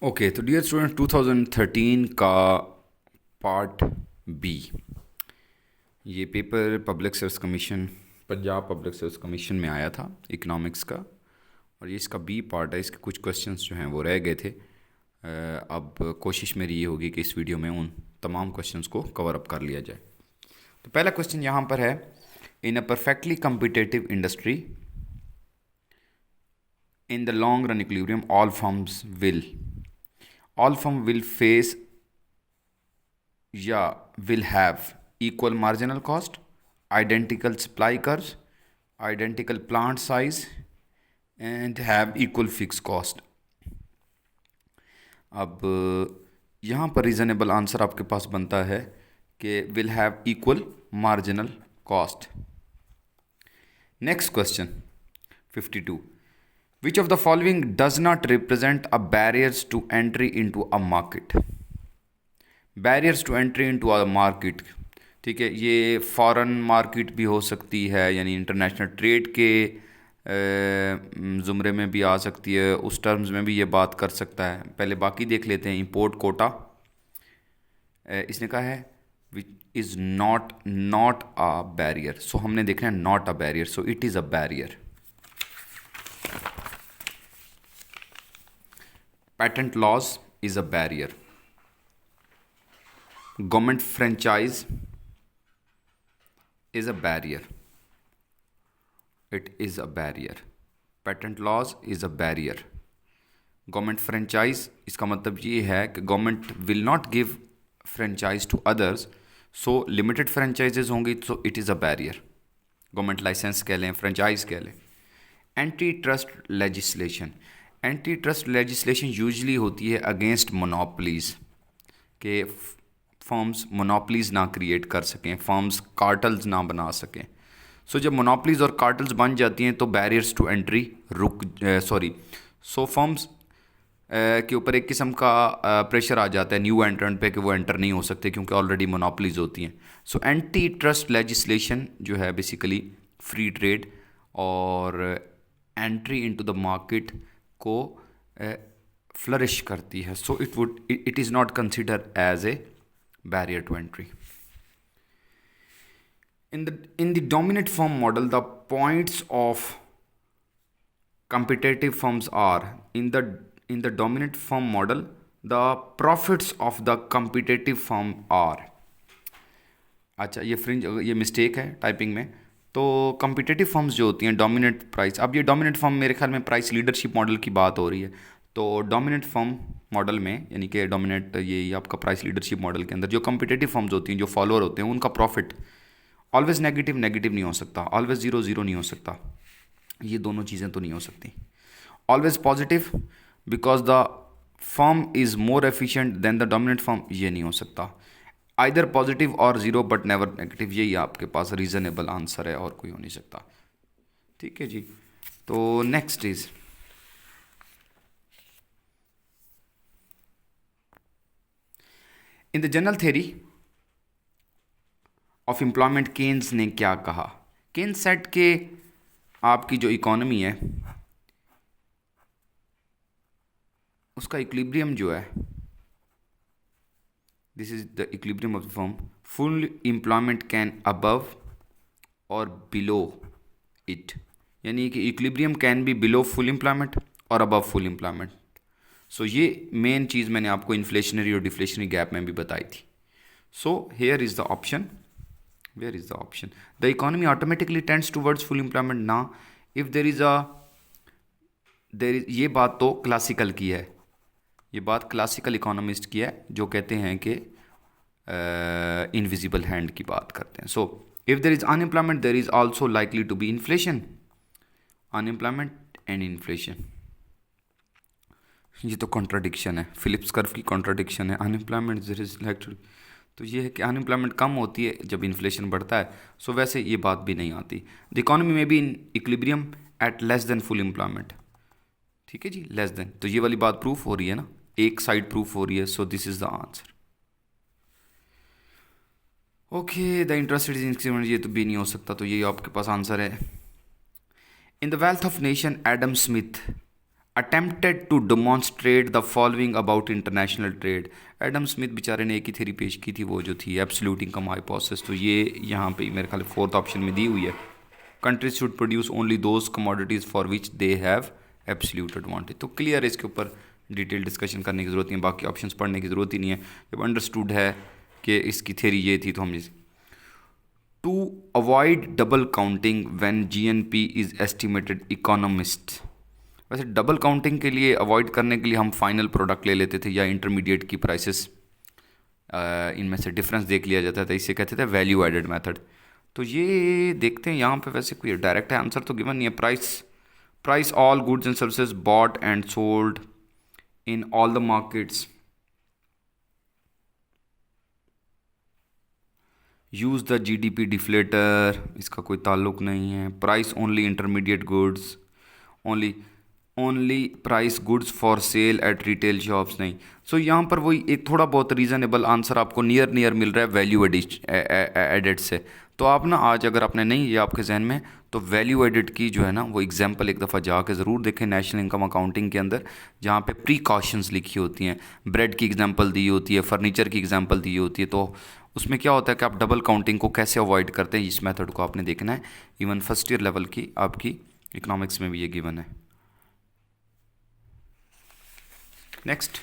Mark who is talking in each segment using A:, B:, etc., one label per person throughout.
A: Okay, तो dear student 2013 का part B, ये paper public service commission, Punjab public service commission में आया था इकोनॉमिक्स का। और ये इसका बी पार्ट है। इसके कुछ क्वेश्चंस जो हैं वो रह गए थे। अब कोशिश मेरी ये होगी कि इस वीडियो में उन तमाम क्वेश्चंस को कवर अप कर लिया जाए। तो पहला क्वेश्चन यहाँ पर है, in a perfectly competitive industry in the long run equilibrium all firm will face या will have equal marginal cost, identical supply curves, identical plant size and have equal fixed cost। अब यहाँ पर reasonable answer आपके पास बनता है कि will have equal marginal cost. Next question 52, which of the following does not represent a barriers to entry into a market? Barriers to entry into a market, ठीक है, ये फॉरेन मार्केट भी हो सकती है, यानी इंटरनेशनल ट्रेड के ज़ुमरे में भी आ सकती है, उस टर्म्स में भी ये बात कर सकता है। पहले बाकी देख लेते हैं। इंपोर्ट कोटा, इसने कहा है which is not a barrier, so हमने देखना है not a barrier, so it is a barrier. Patent laws is a barrier. Government franchise is a barrier. It is a barrier. Patent laws is a barrier. Government franchise, इसका मतलब ये है कि government will not give franchise to others, so limited franchises होंगी, so it is a barrier. Government license कह लें, franchise कह लें। Anti trust legislation, anti trust legislation usually होती है अगेंस्ट मोनोपलीज़, के फर्म्स मोनोपलीज़ ना क्रिएट कर सकें, फर्म्स कार्टल्स ना बना सकें। सो जब मोनोपलीज़ और कार्टल्स बन जाती हैं तो barriers to entry so firms के ऊपर एक किस्म का प्रेशर आ जाता है न्यू एंट्रेंट पे कि वो एंटर नहीं हो सकते क्योंकि ऑलरेडी मोनोपलीज़ होती हैं। सो एंटी ट्रस्ट लेजिस्लेशन जो है बेसिकली फ्री ट्रेड और एंट्री इनटू द मार्केट को फ्लरिश करती है, so it is not consider as a barrier to entry. In the dominant firm model, the points of competitive firms are in the dominant firm model, the profits of the competitive firm are। अच्छा, ये mistake है typing में। तो competitive firms जो होती हैं dominant price, अब ये डोमिनेंट फर्म मेरे ख्याल में प्राइस लीडरशिप मॉडल की बात हो रही है। तो डोमिनेंट फर्म मॉडल में, यानी कि डोमिनेंट ये आपका प्राइस लीडरशिप मॉडल के अंदर जो कम्पिटिटिव फर्म्स होती हैं, जो फॉलोअर होते हैं, उनका प्रॉफिट ऑलवेज नेगेटिव नहीं हो सकता, ऑलवेज जीरो नहीं हो सकता, ये दोनों चीज़ें तो नहीं हो सकती। Always positive because the firm is more efficient then the dominant firm, ये नहीं हो सकता। आइदर पॉजिटिव और ज़ीरो बट नेवर नेगेटिव, यही आपके पास रीज़नेबल आंसर है, और कोई हो नहीं सकता। ठीक है जी। तो next is in the general theory of employment Keynes ने क्या कहा? केन्स सेट के आपकी जो इकोनॉमी है उसका इक्विलिब्रियम जो है, this is the equilibrium of the firm, full employment can above और बिलो इट, यानी कि equilibrium can be below full employment और अबव फुल एम्प्लॉयमेंट। सो ये मेन चीज़ मैंने आपको इन्फ्लेशनरी और डिफ्लेशनरी गैप में भी बताई थी। So here is the option, where is the option, the economy automatically tends towards full employment ना, इफ़ देर इज़ ये बात तो क्लासिकल की है, ये बात क्लासिकल इकोनॉमिस्ट की है जो कहते हैं कि इनविजिबल हैंड की बात करते हैं। So if there is unemployment there is also likely to be inflation, unemployment and inflation, ये तो कॉन्ट्राडिक्शन है, फिलिप्स कर्व की कॉन्ट्राडिक्शन है। Unemployment there is like to, तो ये है कि अनएम्प्लॉयमेंट कम होती है जब इन्फ्लेशन बढ़ता है, सो वैसे ये बात भी नहीं आती। द इकोनॉमी में भी in equilibrium at less than full employment, ठीक है जी, लेस देन, तो ये वाली बात प्रूफ हो रही है ना, एक साइड प्रूफ हो रही है, सो this is the answer. Okay, the interested is increment, ये तो भी नहीं हो सकता, तो ये आपके पास आंसर है। In the wealth of nation Adam Smith attempted to demonstrate the following about international trade. Adam Smith बेचारे ने एक ही थ्योरी पेश की थी, वो जो थी एब्सोल्यूट इनकम हाइपोथेसिस। तो ये यहाँ पे मेरे ख्याल फोर्थ ऑप्शन में दी हुई है। Countries should produce only those commodities for which they have absolute advantage. तो क्लियर है, इसके ऊपर डिटेल डिस्कशन करने की ज़रूरत नहीं है, बाकी ऑप्शंस पढ़ने की ज़रूरत ही नहीं है। जब अंडरस्टूड है कि इसकी थ्योरी ये थी तो हम to avoid double counting when GNP is estimated economist. वैसे डबल काउंटिंग के लिए अवॉइड करने के लिए हम फाइनल प्रोडक्ट ले लेते थे या इंटरमीडिएट की प्राइसेस, इनमें से डिफरेंस देख लिया जाता था, इसे कहते थे वैल्यू एडेड मेथड। तो ये देखते हैं यहाँ पे, वैसे कोई डायरेक्ट आंसर तो गिवन नहीं है। Price all goods and services bought and sold in all the markets, use the GDP deflator, इसका कोई ताल्लुक नहीं है। Price only intermediate goods, only price goods for sale at retail shops, नहीं। सो यहाँ पर वही एक थोड़ा बहुत रीज़नेबल आंसर आपको नियर मिल रहा है वैल्यू एडेड से। तो आप ना आज अगर आपने नहीं ये आपके जहन में, तो वैल्यू एडेड की जो है ना वो एग्जांपल एक दफ़ा जाके ज़रूर देखें नेशनल इनकम अकाउंटिंग के अंदर, जहाँ पे प्रीकॉशंस लिखी होती हैं। ब्रेड की एग्जांपल दी होती है, फर्नीचर की एग्जांपल दी होती है। तो उसमें क्या होता है कि आप डबल काउंटिंग को कैसे अवॉइड करते हैं, इस मेथड को आपने देखना है। इवन फर्स्ट ईयर लेवल की आपकी इकोनॉमिक्स में भी ये गिवन है। Next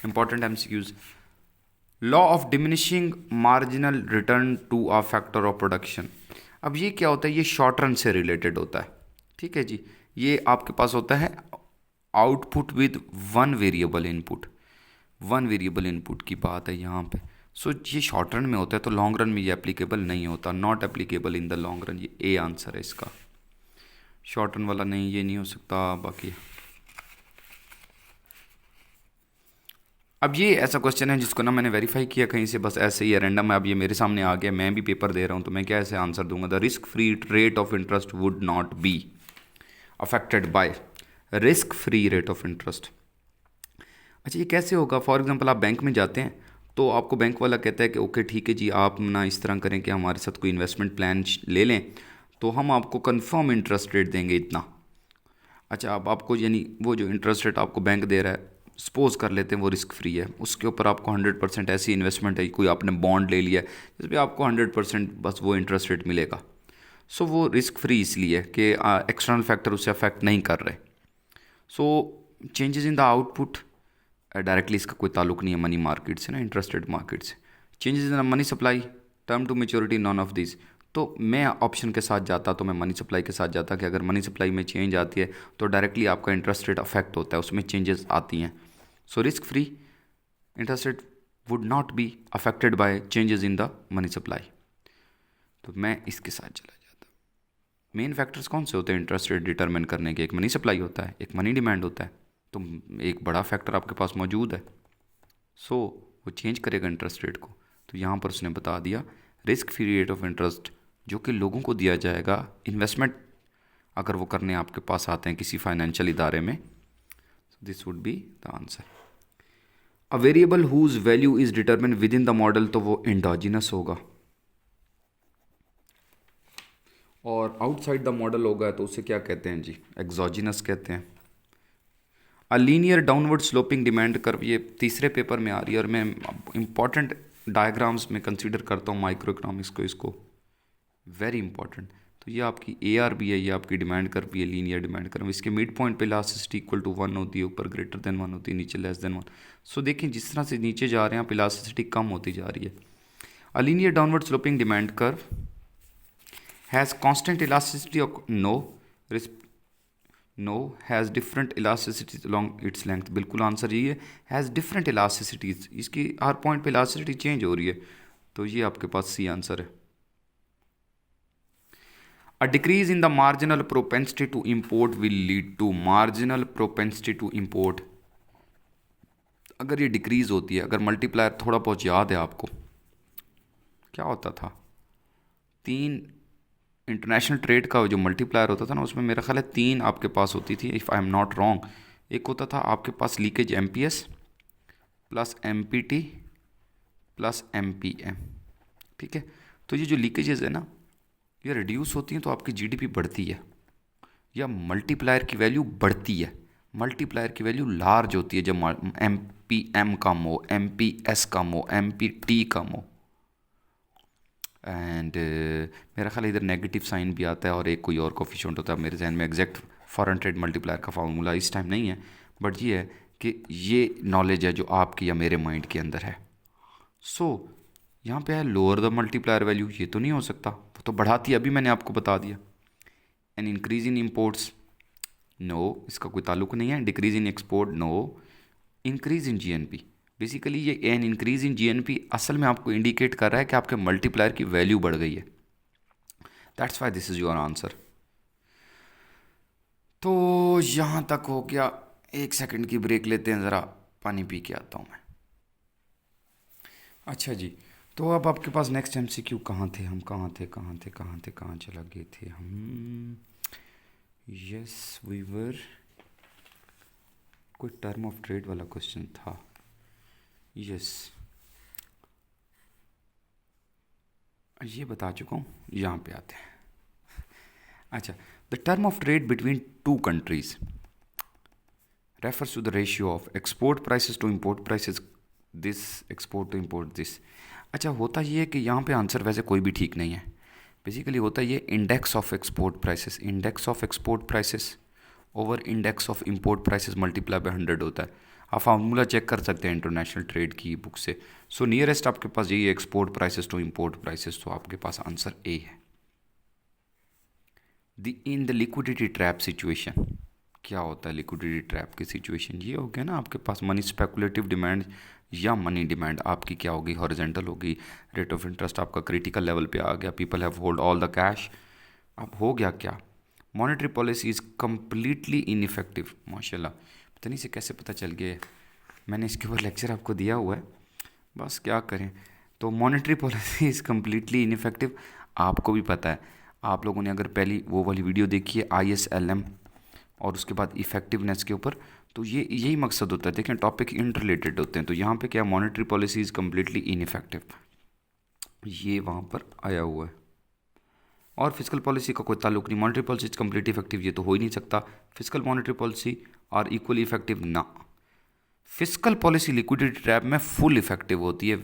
A: important MCQs, law of diminishing marginal return to a factor of production. अब ये क्या होता है, ये शॉर्ट रन से रिलेटेड होता है, ठीक है जी। ये आपके पास होता है output with one variable input, one variable input की बात है यहाँ पे। सो ये शॉर्ट रन में होता है, तो लॉन्ग रन में ये एप्लीकेबल नहीं होता, not applicable in the long run. ये ए आंसर है इसका, शॉर्ट रन वाला नहीं, ये नहीं हो सकता। बाकी अब ये ऐसा क्वेश्चन है जिसको ना मैंने वेरीफाई किया कहीं से, बस ऐसे ही है रैंडम है। अब ये मेरे सामने आ गया, मैं भी पेपर दे रहा हूँ, तो मैं क्या ऐसे आंसर दूंगा, the risk free rate of interest would not be affected by risk free rate of interest. अच्छा ये कैसे होगा, फॉर एग्जांपल आप बैंक में जाते हैं, तो आपको बैंक वाला कहता है कि ओके ठीक है जी, आप ना इस तरह करें कि हमारे साथ कोई इन्वेस्टमेंट प्लान ले लें, तो हम आपको कंफर्म इंटरेस्ट रेट देंगे इतना। अच्छा अब आपको यानी वो जो इंटरेस्ट रेट आपको बैंक दे रहा है, सपोज कर लेते हैं वो रिस्क फ्री है, उसके ऊपर आपको 100% ऐसी इन्वेस्टमेंट है, कोई आपने बॉन्ड ले लिया जिसमें आपको 100% बस वो इंटरेस्ट रेट मिलेगा। सो वो रिस्क फ्री इसलिए कि एक्सटर्नल फैक्टर उससे अफेक्ट नहीं कर रहे। So changes in the output directly इसका कोई ताल्लुक नहीं है मनी मार्केट से ना, इंटरेस्ट रेट मार्केट से। Changes in the money supply, term to maturity, none of this. तो मैं ऑप्शन के साथ जाता, तो मैं मनी सप्लाई के साथ जाता कि अगर मनी सप्लाई में चेंज आती है तो डायरेक्टली आपका इंटरेस्ट रेट अफेक्ट होता है, उसमें चेंजेस आती हैं। So risk free interest rate would not be affected by changes in the money supply. तो मैं इसके साथ चला जाता। मेन फैक्टर्स कौन से होते हैं इंटरेस्ट रेट डिटरमिन करने के, एक मनी सप्लाई होता है, एक मनी डिमांड होता है। तो एक बड़ा फैक्टर आपके पास मौजूद है, सो वो चेंज करेगा इंटरेस्ट रेट को। तो यहाँ पर उसने बता दिया risk free rate of interest जो कि लोगों को दिया जाएगा इन्वेस्टमेंट अगर वो करने आपके पास आते हैं किसी फाइनेंशियल इदारे में। This would be the answer. A variable whose value is determine within the model, तो वो एंडोजिनस होगा, और आउटसाइड द मॉडल होगा तो उसे क्या कहते हैं जी, एक्सोजिनस कहते हैं। A linear downward sloping demand curve, ये तीसरे पेपर में आ रही है, और मैं इंपॉर्टेंट डायग्राम्स में कंसीडर करता हूँ माइक्रो इकोनॉमिक्स को, इसको वेरी इंपॉर्टेंट। तो ये आपकी AR भी है, ये आपकी डिमांड कर्व भी है, लीनियर डिमांड कर्व। इसके मिड पॉइंट पे इलास्टिसिटी इक्वल टू 1 होती है, ऊपर ग्रेटर देन 1 होती है, नीचे लेस देन 1। सो देखिए जिस तरह से नीचे जा रहे हैं आप, इलास्टिसिटी कम होती जा रही है। A linear downward sloping demand curve has constant elasticity know has different इलास्टिसिटीज along its length. बिल्कुल आंसर यही है, हैज़ डिफरेंट इलास्टिसिटीज़, इसकी हर पॉइंट पे इलास्टिसिटी चेंज हो रही है। तो ये आपके पास सी आंसर है। A decrease in the marginal propensity to import will lead to, marginal propensity to import अगर ये डिक्रीज होती है, अगर मल्टीप्लायर थोड़ा बहुत याद है आपको क्या होता था, 3 इंटरनेशनल ट्रेड का जो मल्टीप्लायर होता था ना, उसमें मेरा ख्याल है 3 आपके पास होती थी, if I am not wrong. एक होता था आपके पास leakage MPS plus MPT plus MPM, ठीक है। तो ये जो लीकेजेस है ना, ये रिड्यूस होती हैं तो आपकी GDP बढ़ती है, या मल्टीप्लायर की वैल्यू बढ़ती है। मल्टीप्लायर की वैल्यू लार्ज होती है जब एम पी एम कम हो, एम पी एस कम हो, एम पी टी कम हो। एंड मेरा ख्याल इधर नेगेटिव साइन भी आता है और एक कोई और कोफिशिएंट होता है। मेरे जहन में एग्जैक्ट फॉरेन ट्रेड मल्टीप्लायर का फार्मूला इस टाइम नहीं है, बट ये है कि ये नॉलेज है जो आपकी या मेरे माइंड के अंदर है। सो यहाँ पे है लोअर द मल्टीप्लायर वैल्यू, ये तो नहीं हो सकता, वो तो बढ़ाती है, अभी मैंने आपको बता दिया। An increase in imports, no, इसका कोई ताल्लुक नहीं है। Decrease in export, no. Increase in GNP, basically ये एन इंक्रीज इन जीएनपी असल में आपको इंडिकेट कर रहा है कि आपके मल्टीप्लायर की वैल्यू बढ़ गई है। That's why this is your answer. तो यहाँ तक हो गया। 1 सेकंड की ब्रेक लेते हैं, ज़रा पानी पी के आता हूँ मैं। अच्छा जी, तो अब आपके पास नेक्स्ट एमसीक्यू कहाँ थे हम, कहाँ चला गए थे हम। यस वी वर, कोई टर्म ऑफ ट्रेड वाला क्वेश्चन था। यस, ये बता चुका हूँ, यहाँ पे आते हैं। अच्छा, the term of trade between two countries refers to the ratio of export prices to import prices, this export to import this। अच्छा, होता ये है कि यहाँ पे आंसर वैसे कोई भी ठीक नहीं है। बेसिकली होता ये index of export prices, index of export prices over index of import prices multiply by 100 होता है। आप फार्मूला चेक कर सकते हैं इंटरनेशनल ट्रेड की बुक से। सो नियरेस्ट आपके पास यही export prices to import prices, तो आपके पास आंसर ए है। In the liquidity trap situation, क्या होता है लिक्विडिटी ट्रैप की सिचुएशन, ये हो गया ना, आपके पास मनी स्पेकुलेटिव डिमांड या मनी डिमांड आपकी क्या होगी, हॉरिजेंटल होगी। रेट ऑफ इंटरेस्ट आपका क्रिटिकल लेवल पे आ गया, people have hold all the cash. अब हो गया क्या, monetary policy is completely ineffective. माशाल्लाह, पता नहीं से कैसे पता चल गया, मैंने इसके ऊपर लेक्चर आपको दिया हुआ है, बस क्या करें। तो monetary policy is completely ineffective, आपको भी पता है। आप लोगों ने अगर पहली वो वाली वीडियो देखी है ISLM और उसके बाद इफ़ेक्टिवनेस के ऊपर, तो ये यही मकसद होता है। देखें, टॉपिक इंटरलेटेड होते हैं। तो यहाँ पे क्या, monetary policy is completely ineffective, ये वहाँ पर आया हुआ है। और फिजिकल पॉलिसी का कोई ताल्लुक नहीं, monetary policy is completely effective, ये तो हो ही नहीं सकता। Fiscal monetary policy are equally effective ना। फिजिकल पॉलिसी लिक्विडिटी ट्रैप में फुल इफेक्टिव होती है,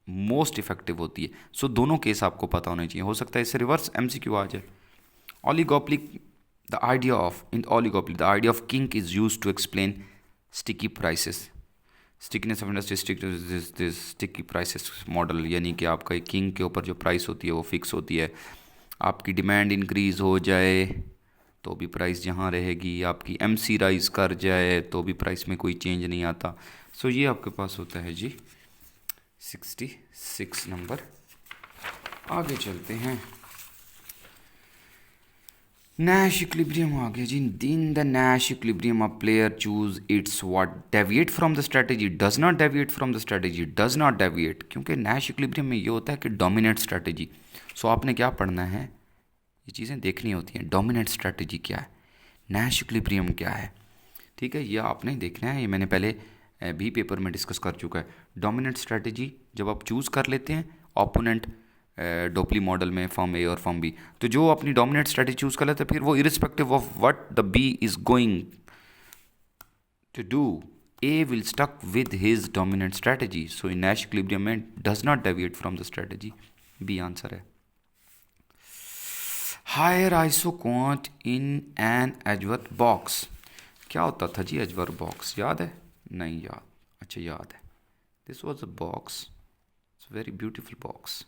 A: मोस्ट इफेक्टिव होती है। सो दोनों केस आपको पता होने चाहिए। हो सकता है इससे रिवर्स MCQ आ जाए। ऑलिगोपली, the idea of in oligopoly the idea of kink is used to explain sticky prices, stickiness of industry, this sticky prices model, यानी कि आपका किंग के ऊपर जो प्राइस होती है वो फिक्स होती है। आपकी डिमांड इंक्रीज़ हो जाए तो भी प्राइस यहाँ रहेगी, आपकी MC राइज कर जाए तो भी प्राइस में कोई चेंज नहीं आता। सो ये आपके पास होता है जी 66 नंबर। आगे चलते हैं। Nash equilibrium आ गया जी। In the Nash equilibrium a player choose its what, deviate from the strategy, does not deviate from the strategy, does not deviate, क्योंकि Nash equilibrium में ये होता है कि dominant strategy। सो आपने क्या पढ़ना है, ये चीज़ें देखनी होती हैं। dominant strategy क्या है, Nash equilibrium क्या है, ठीक है, ये आपने देखना है। ये मैंने पहले भी पेपर में डिस्कस कर चुका है। डोमिनेंट स्ट्रैटेजी जब आप चूज़ कर लेते हैं ओपोनेंट डोपली मॉडल में फॉर्म ए और फॉर्म बी, तो जो अपनी डोमिनेंट स्ट्रैटेजी चूज़ कर लेते हैं, फिर वो irrespective of what the B is going to do, A will stuck with his dominant strategy. So in Nash equilibrium में does not deviate from the strategy, B answer है। Higher isoquant in an Edgeworth box, क्या होता था जी Edgeworth box, याद है? नहीं याद, अच्छा याद है। This was a box, it's very beautiful box,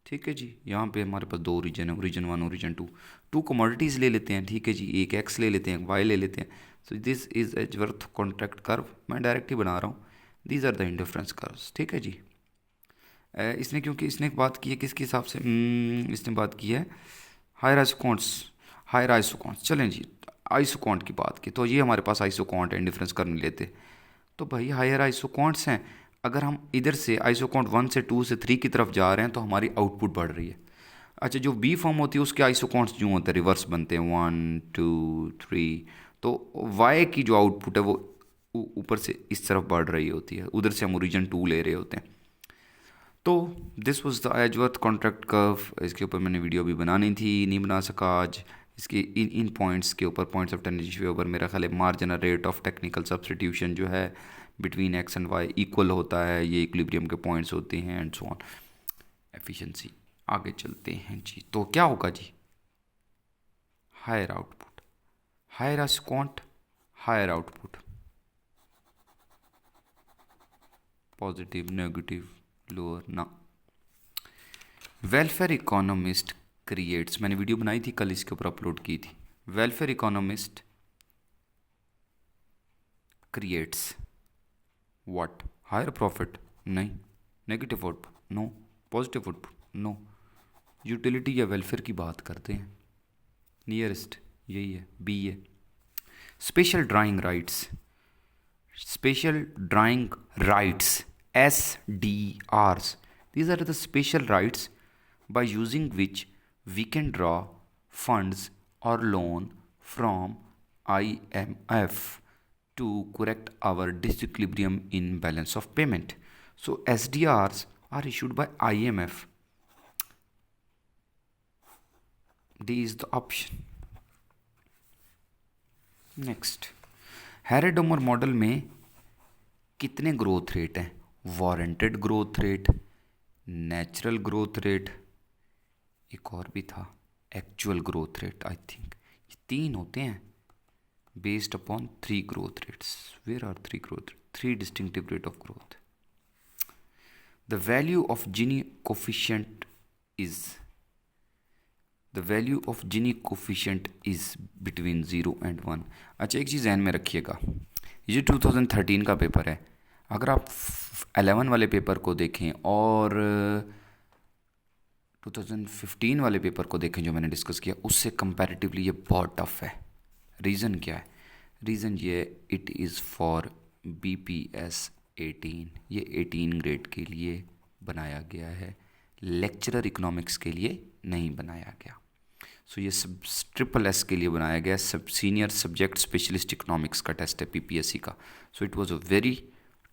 A: ठीक है जी। यहाँ पे हमारे पास दो ओरिजिन है, ओरिजिन 1 ओरिजिन 2, टू कमोडिटीज़ ले लेते हैं, ठीक है जी। एक एक्स ले लेते हैं, एक वाई ले लेते हैं। So this is Edgeworth contract curve, मैं डायरेक्ट ही बना रहा हूँ। These are the indifference curves, ठीक है जी। इसने क्योंकि इसने बात की है किसके हिसाब से, इसने बात की है हायर आइसोकॉन्ट्स। चलें जी, आइसोकॉन्ट की बात की, तो ये हमारे पास आइसोकॉन्ट है, इंडिफरेंस कर नहीं लेते। तो भाई हायर आइसोकॉन्ट्स हैं, अगर हम इधर से आइसोकॉन्ट 1 से 2 से 3 की तरफ जा रहे हैं तो हमारी आउटपुट बढ़ रही है। अच्छा, जो बी फॉर्म होती है उसके आइसोकॉन्ट्स जो होते हैं रिवर्स बनते हैं, 1 2 3, तो वाई की जो आउटपुट है वो ऊपर से इस तरफ बढ़ रही होती है, उधर से हम ओरिजिन 2 ले रहे होते हैं। तो this was the Edgeworth contract curve. इसके ऊपर मैंने वीडियो भी बनानी थी, नहीं बना सका आज, इसके इन पॉइंट्स के ऊपर, पॉइंट्स ऑफ टेंडेंसी के ऊपर मेरा ख्याल है marginal rate of technical substitution जो है between X and Y equal होता है, ये इक्विलिब्रियम के पॉइंट्स होते हैं एंड सो ऑन। एफिशिएंसी, आगे चलते हैं जी। तो क्या होगा जी, higher output, higher isoquant, higher output, positive, negative, lower ना। वेलफेयर इकोनॉमिस्ट क्रिएट्स, मैंने वीडियो बनाई थी कल, इसके ऊपर अपलोड की थी। Welfare economist creates what, higher profit नहीं, negative output no, positive output no. Utility या वेलफेयर की बात करते हैं, नियरेस्ट यही है, बी है। Special drawing rights, special drawing rights, SDRs, these are the special rights by using which we can draw funds or loan from IMF to correct our disequilibrium in balance of payment. So SDRs are issued by IMF. D is the option. Next, Harrod Domar model में कितने growth rate हैं, warranted growth rate, natural growth rate, एक और भी था actual growth rate, I think ये 3 होते हैं based upon 3 growth rates. Where are 3 growth, 3 distinctive rate of growth. The value of Gini coefficient is, the value of Gini coefficient is between 0 and 1। अच्छा, एक चीज़ ध्यान में रखिएगा, ये जो 2013 का पेपर है, अगर आप 11 वाले पेपर को देखें और 2015 वाले पेपर को देखें जो मैंने डिस्कस किया, उससे कंपैरेटिवली ये बहुत टफ है। रीज़न क्या है? रीज़न ये है, इट इज़ फॉर BPS 18, ये 18 ग्रेड के लिए बनाया गया है, लेक्चरर इकोनॉमिक्स के लिए नहीं बनाया गया। सो ये सब ट्रिपल एस के लिए बनाया गया, सब सीनियर सब्जेक्ट स्पेशलिस्ट इकोनॉमिक्स का टेस्ट है PPSC का। So it was a very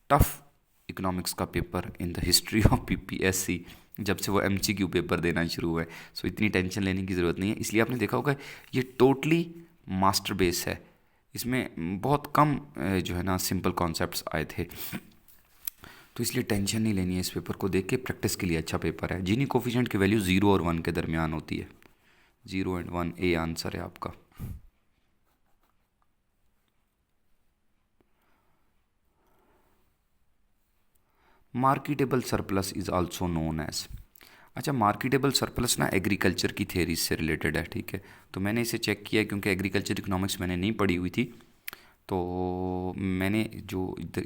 A: tough economics का paper in the history of PPSC, जब से वो MCQ पेपर देना शुरू हुआ है। सो इतनी टेंशन लेने की ज़रूरत नहीं है। इसलिए आपने देखा होगा ये टोटली मास्टर बेस है, इसमें बहुत कम जो है ना सिंपल कॉन्सेप्ट्स आए थे, तो इसलिए टेंशन नहीं लेनी है। इस पेपर को देख के प्रैक्टिस के लिए अच्छा पेपर है। जीनी कोफिशिएंट की वैल्यू 0 और 1 के दरमियान होती है, 0 and 1, ए आंसर है आपका। Marketable surplus is also known as, अच्छा मार्केटेबल सरप्लस ना एग्रीकल्चर की थेरी से रिलेटेड है, ठीक है। तो मैंने इसे चेक किया क्योंकि एग्रीकल्चर इकोनॉमिक्स मैंने नहीं पढ़ी हुई थी, तो मैंने जो इधर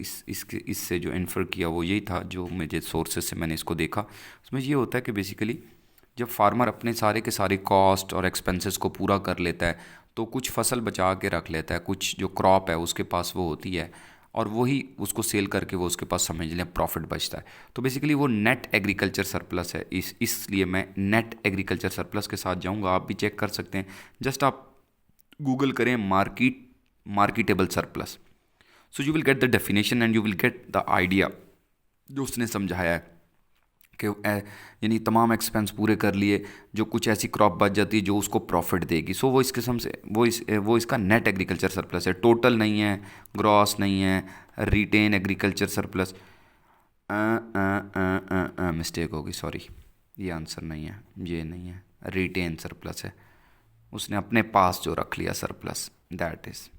A: इससे जो इन्फर किया वो यही था, जो मुझे सोर्सेज से मैंने इसको देखा। उसमें ये होता है कि बेसिकली जब फार्मर अपने सारे के सारे कॉस्ट और एक्सपेंसेस को पूरा कर लेता है तो कुछ फसल बचा के रख लेता है, कुछ जो क्रॉप है उसके पास वो होती है, और वही उसको सेल करके वो उसके पास समझ लें प्रॉफिट बचता है। तो बेसिकली वो नेट एग्रीकल्चर सरप्लस है, इसलिए मैं नेट एग्रीकल्चर सरप्लस के साथ जाऊंगा। आप भी चेक कर सकते हैं, जस्ट आप गूगल करें marketable surplus, so you will get the definition and you will get the idea जो उसने समझाया है कि यानी तमाम एक्सपेंस पूरे कर लिए, जो कुछ ऐसी क्रॉप बच जाती है जो उसको प्रॉफिट देगी। सो वो इस किस्म से वो इसका नेट एग्रीकल्चर सरप्लस है, टोटल नहीं है, ग्रॉस नहीं है, रिटेन एग्रीकल्चर सरप्लस। मिस्टेक होगी, सॉरी, ये आंसर नहीं है, ये नहीं है, रिटेन सरप्लस है। उसने अपने पास जो रख लिया surplus, that is,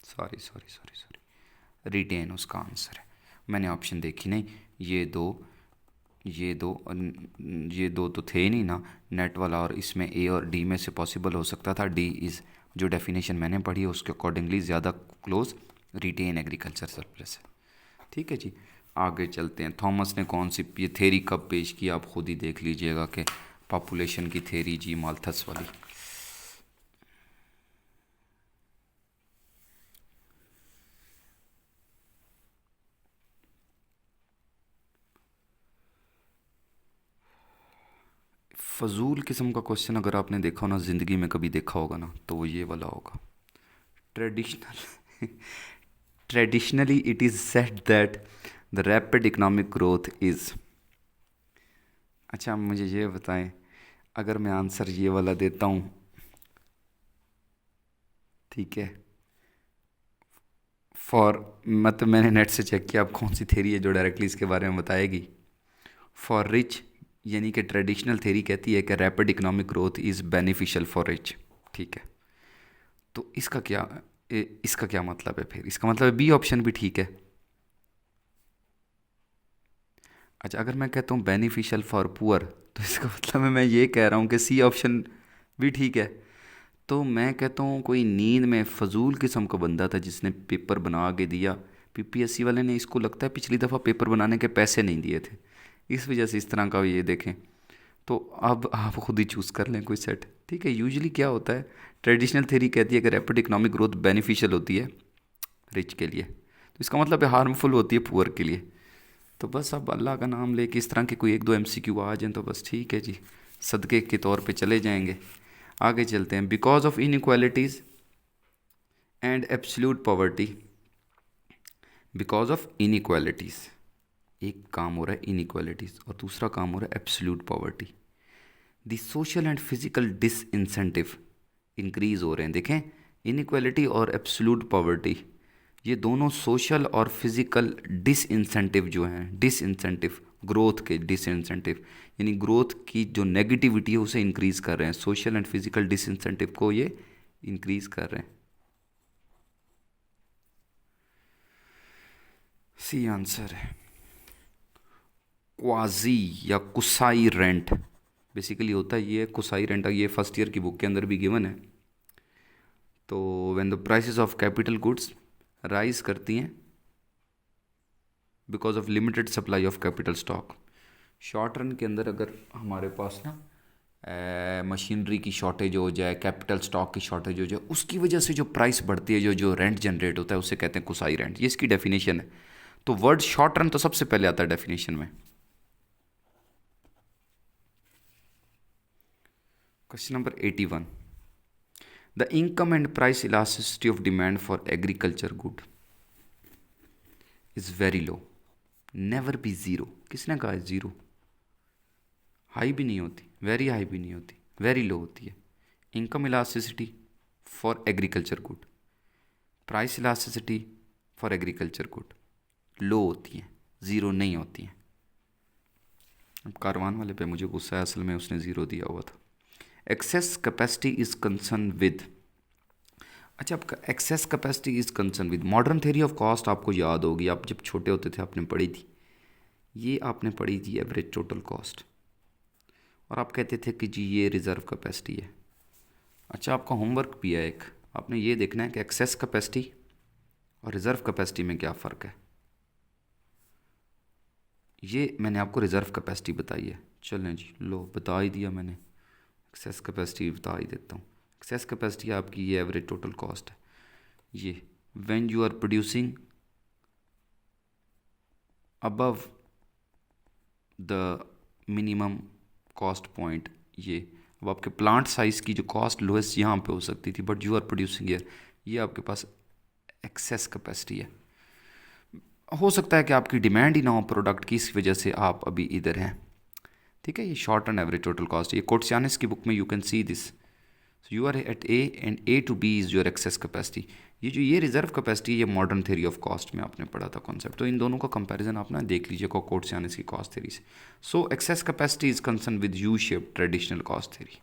A: sorry, retained उसका आंसर है। मैंने ऑप्शन देखी नहीं, ये दो तो थे नहीं ना, नेट वाला, और इसमें ए और डी में से पॉसिबल हो सकता था। डी इज़, जो डेफिनेशन मैंने पढ़ी है उसके अकॉर्डिंगली ज़्यादा क्लोज रिटेन एग्रीकल्चर सरप्लस है, ठीक है जी। आगे चलते हैं। थॉमस ने कौन सी ये थेरी कब पेश की, आप खुद ही देख लीजिएगा कि पॉपुलेशन की थेरी जी, माल्थस वाली। फजूल किस्म का क्वेश्चन अगर आपने देखा हो ना, ज़िंदगी में कभी देखा होगा ना, तो वो ये वाला होगा। Traditionally it is said that the rapid economic growth is, अच्छा मुझे ये बताएं, अगर मैं आंसर ये वाला देता हूँ ठीक है। फॉर, मतलब मैंने नेट से चेक किया, अब कौन सी थेरी है जो डायरेक्टली इसके बारे में बताएगी। फॉर रिच, यानी कि ट्रेडिशनल थेरी कहती है कि rapid economic growth is beneficial for rich. ठीक है, तो इसका क्या मतलब है फिर? इसका मतलब है बी ऑप्शन भी ठीक है। अच्छा, अगर मैं कहता हूँ बेनिफिशियल फॉर पुअर, तो इसका मतलब है मैं ये कह रहा हूँ कि सी ऑप्शन भी ठीक है। तो मैं कहता हूँ कोई नींद में फजूल किस्म का बंदा था जिसने पेपर बना के दिया, पीपीएससी वाले ने इसको लगता है पिछली दफ़ा पेपर बनाने के पैसे नहीं दिए थे, इस वजह से इस तरह का ये देखें। तो अब आप खुद ही चूज़ कर लें कोई सेट। ठीक है, यूजुअली क्या होता है, ट्रेडिशनल थ्योरी कहती है कि रैपिड इकोनॉमिक ग्रोथ बेनिफिशियल होती है रिच के लिए, तो इसका मतलब है हार्मफुल होती है पुअर के लिए। तो बस अब अल्लाह का नाम लेके इस तरह के कोई एक दो एमसीक्यू आ जाएं तो बस ठीक है जी, सदक़े के तौर पे चले जाएंगे। आगे चलते हैं। Because of inequalities and absolute poverty, because of inequalities, एक काम हो रहा है इनइक्वालिटीज़ और दूसरा काम हो रहा है absolute poverty, the social and physical disincentive increase हो रहे हैं। देखें, इनइक्वालिटी और एब्सोल्यूट पॉवर्टी, ये दोनों सोशल और फिज़िकल डिसइंसेंटिव जो हैं, डिसइंसेंटिव ग्रोथ के डिसइंसेंटिव, यानी ग्रोथ की जो नेगेटिविटी है उसे इंक्रीज़ कर रहे हैं। सोशल एंड फिजिकल डिसइंसेंटिव को ये इंक्रीज़ कर रहे हैं। सी आंसर है। क्वाजी या कुसाई रेंट बेसिकली होता है ये कुसाई रेंट, ये फर्स्ट ईयर की बुक के अंदर भी गिवन है। तो when the prices of capital goods rise करती हैं because of limited supply of capital stock. Short run के अंदर अगर हमारे पास ना मशीनरी की शॉर्टेज हो जाए, कैपिटल स्टॉक की शॉर्टेज हो जाए, उसकी वजह से जो प्राइस बढ़ती है, जो जो रेंट जनरेट होता है उसे कहते हैं कुसाई रेंट। ये इसकी डेफिनेशन है। तो वर्ड शॉर्ट रन तो सबसे पहले आता है डेफिनेशन में। Question number 81, the income and price elasticity of demand for agriculture good is very low, never be zero. किसने कहा है ज़ीरो? हाई भी नहीं होती, वेरी हाई भी नहीं होती, वेरी लो होती है। Income elasticity for agriculture good, price elasticity for agriculture good low होती हैं, ज़ीरो नहीं होती हैं। अब कारवान वाले पे मुझे गुस्सा है, असल में उसने ज़ीरो दिया हुआ था। Access capacity is concern with, अच्छा आपका access capacity is concern with modern theory of cost आपको याद होगी, आप जब छोटे होते थे आपने पढ़ी थी, ये आपने पढ़ी थी एवरेज टोटल कॉस्ट, और आप कहते थे कि जी ये रिज़र्व कैपेसिटी है। अच्छा, आपका होमवर्क भी है एक, आपने ये देखना है कि एक्सेस कैपेसिटी और रिज़र्व कैपेसिटी में क्या फ़र्क है। ये मैंने आपको रिज़र्व कैपेसिटी बताई है, चलें जी, लो बता ही दिया मैंने। एक्सेस कैपेसिटी बता ही देता हूँ। एक्सेस कैपेसिटी आपकी ये एवरेज टोटल कॉस्ट है। ये when you are producing above the minimum cost point, ये अब आपके प्लांट साइज़ की जो कॉस्ट लोएस्ट यहाँ पे हो सकती थी, but you are producing year, ये आपके पास एक्सेस कैपेसिटी है। हो सकता है कि आपकी डिमांड ही ना हो प्रोडक्ट की, इस वजह से आप अभी इधर हैं। ठीक है, ये short and average total cost, ये कोट्सियानिस की बुक में you can see this. So you are at A and A to B is your excess capacity. ये जो ये रिजर्व कैपेसिटी, ये मॉडर्न थ्योरी ऑफ कॉस्ट में आपने पढ़ा था कॉन्सेप्ट, तो इन दोनों का कंपैरिजन आप ना देख लीजिएगा कोट्सियानिस की कॉस्ट थ्योरी से। So excess capacity is concern with U shape traditional cost theory.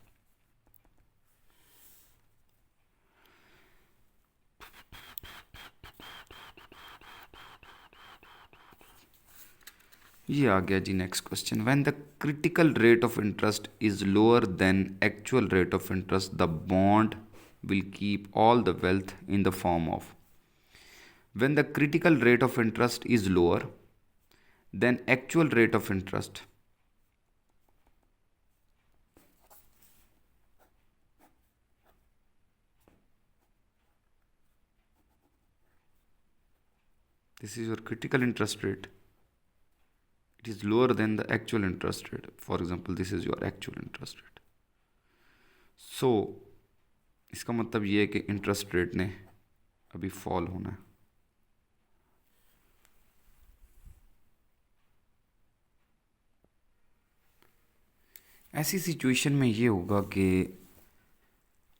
A: ये आ गया जी next question. When the critical rate of interest is lower than actual rate of interest the bond will keep all the wealth in the form of, when the critical rate of interest is lower than actual rate of interest, this is your critical interest rate, it is lower than the actual interest rate, for example this is your actual interest rate, so इसका मतलब ये है कि interest rate ने अभी fall होना है। ऐसी सिचुएशन में ये होगा कि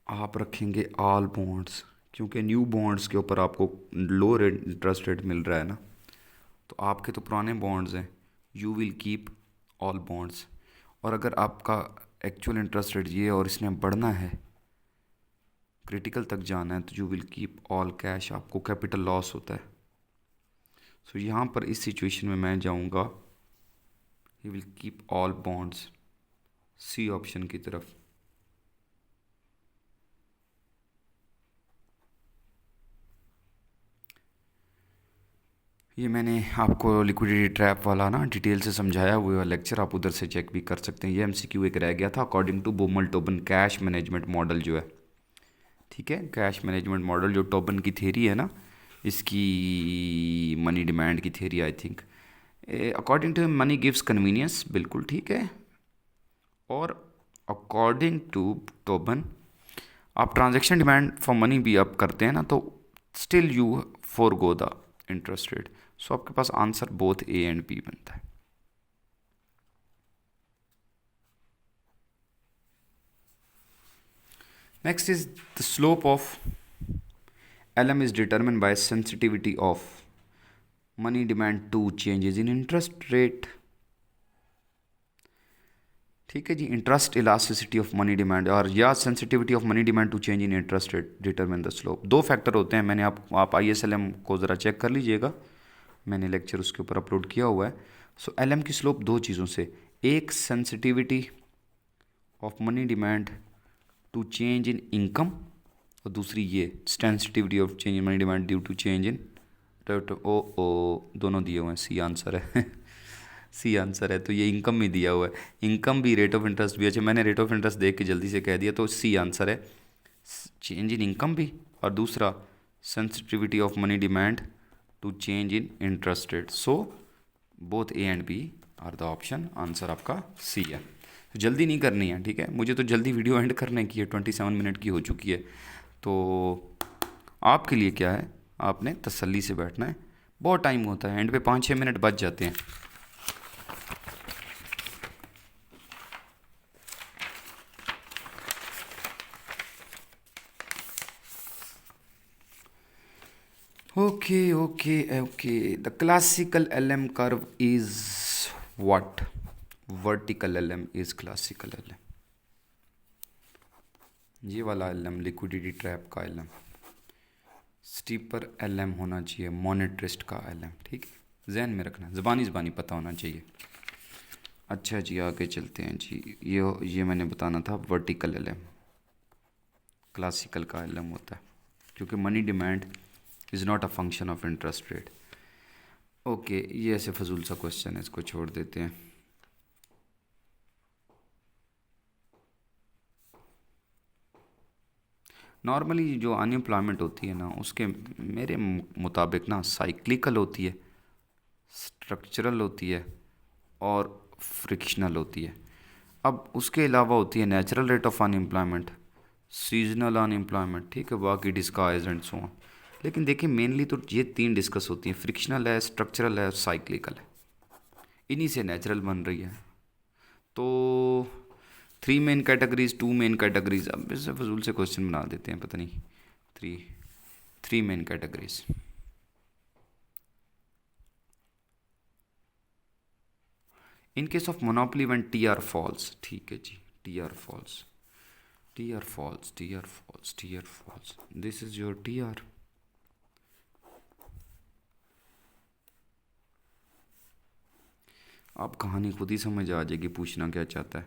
A: आप रखेंगे ऑल बॉन्ड्स, क्योंकि न्यू बॉन्ड्स के ऊपर आपको लो इंटरेस्ट रेट मिल रहा है ना, तो आपके तो पुराने बॉन्ड्स हैं, you will keep all bonds. और अगर आपका एक्चुअल इंटरेस्ट रेट ये है और इसने बढ़ना है, क्रिटिकल तक जाना है, तो you will keep all cash, आपको कैपिटल लॉस होता है। सो यहाँ पर इस सिचुएशन में मैं जाऊँगा you will keep all bonds, C option की तरफ। ये मैंने आपको लिक्विडिटी ट्रैप वाला ना डिटेल से समझाया हुआ लेक्चर, आप उधर से चेक भी कर सकते हैं। ये एमसीक्यू एक रह गया था, according to Baumol Tobin cash management model जो है, ठीक है, कैश मैनेजमेंट मॉडल जो टोबन की थ्योरी है ना, इसकी मनी डिमांड की theory I think, according to money gives convenience, बिल्कुल ठीक है। और अकॉर्डिंग टू टोबन आप ट्रांजैक्शन डिमांड फॉर मनी भी आप करते हैं ना, तो still you forgo the interest rate. So आपके पास answer both A and B बनता है। Next is the slope of LM is determined by sensitivity of money demand to changes in interest rate। ठीक है जी, interest elasticity of money demand और या sensitivity of money demand to change in interest rate determine the slope. दो factor होते हैं, मैंने आप ISLM को ज़रा चेक कर लीजिएगा, मैंने लेक्चर उसके ऊपर अपलोड किया हुआ है। सो LM की स्लोप दो चीज़ों से, एक sensitivity of money demand to change in income, और दूसरी ये sensitivity of change in money demand due to change in rate. ओ दोनों दिए हुए हैं, सी आंसर है सी आंसर है। तो ये इनकम भी दिया हुआ है, इनकम भी रेट ऑफ इंटरेस्ट भी। अच्छा, मैंने रेट ऑफ इंटरेस्ट देख के जल्दी से कह दिया, तो सी आंसर है, चेंज इन इनकम भी, और दूसरा sensitivity of money demand to change in interest rate. So both A and B are the option, answer आपका सी है। तो जल्दी नहीं करनी है, ठीक है, मुझे तो जल्दी वीडियो एंड करने की है, 27 मिनट की हो चुकी है। तो आपके लिए क्या है, आपने तसल्ली से बैठना है, बहुत टाइम होता है, एंड पे 5-6 मिनट बच जाते हैं। Okay. The classical LM curve is what? Vertical LM is classical LM। ये वाला LM लिक्विडिटी ट्रैप का LM, स्टीपर LM होना चाहिए मोनेटरिस्ट का LM, ठीक है, जहन में रखना, ज़बानी पता होना चाहिए। अच्छा जी, आगे चलते हैं जी। ये मैंने बताना था, वर्टिकल LM क्लासिकल का LM होता है, क्योंकि money demand is not a function of interest rate. Okay, ये ऐसे फजूल सा क्वेश्चन है, इसको छोड़ देते हैं। नॉर्मली जो अनएम्प्लॉयमेंट होती है ना, उसके मेरे मुताबिक ना साइक्लिकल होती है, स्ट्रक्चरल होती है और फ्रिक्शनल होती है। अब उसके अलावा होती है natural rate of unemployment, seasonal unemployment, ठीक है, बाकी डिस्गाइज एंड सो ऑन। लेकिन देखिए मेनली तो ये तीन डिस्कस होती हैं, फ्रिक्शनल है, स्ट्रक्चरल है, साइक्लिकल है, इन्हीं से नेचुरल बन रही है। तो 3 मेन कैटेगरीज, 2 मेन कैटेगरीज, अब इससे फजूल से क्वेश्चन बना देते हैं, पता नहीं, 3 main categories. In case of monopoly when TR falls, ठीक है जी, TR falls, this is your TR। आप कहानी खुद ही समझ आ जाएगी, पूछना क्या चाहता है।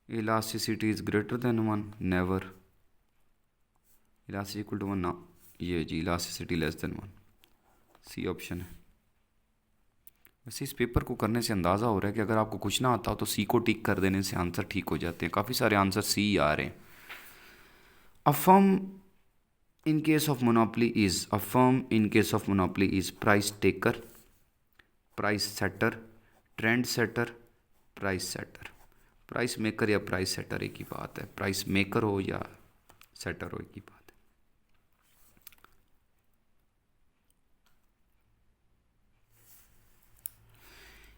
A: Elasticity is greater than 1, never. Elasticity equal to 1 ना, ये जी elasticity less than 1, C option है। वैसे इस पेपर को करने से अंदाज़ा हो रहा है कि अगर आपको कुछ ना आता हो तो सी को टिक कर देने से आंसर ठीक हो जाते हैं। काफ़ी सारे आंसर सी आ रहे हैं। A firm in case of monopoly is price taker, price setter, trend setter, price setter. Price maker या प्राइस सेटर एक ही बात है, प्राइस मेकर हो या सेटर हो एक ही बात है।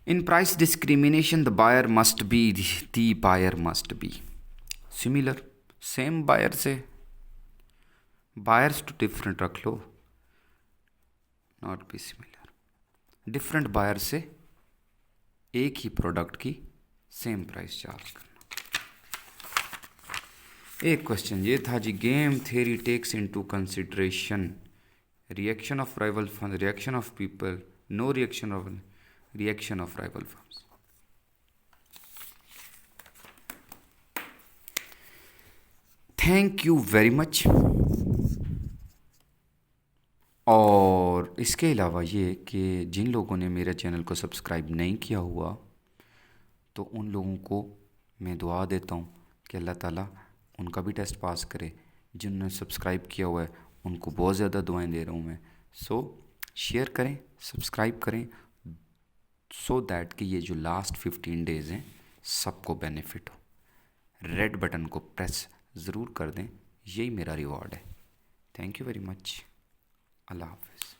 A: In price discrimination, the buyer must be similar, same buyer से बायर्स टू डिफरेंट रख लो, not be similar. Different buyer से एक ही प्रोडक्ट की सेम प्राइस चार्ज करना। एक क्वेश्चन ये था जी, game theory takes into consideration reaction of rival firms, reaction of people, no reaction of rival firms. Thank you very much. और इसके अलावा ये कि जिन लोगों ने मेरे चैनल को सब्सक्राइब नहीं किया हुआ, तो उन लोगों को मैं दुआ देता हूँ कि अल्लाह ताला उनका भी टेस्ट पास करे। जिन्होंने सब्सक्राइब किया हुआ है उनको बहुत ज़्यादा दुआएं दे रहा हूँ मैं। सो शेयर करें, सब्सक्राइब करें, सो दैट कि ये जो लास्ट 15 डेज़ हैं सबको बेनिफिट हो। रेड बटन को प्रेस ज़रूर कर दें, यही मेरा रिवॉर्ड है। Thank you very much. अल्लाह हाफ़िज़।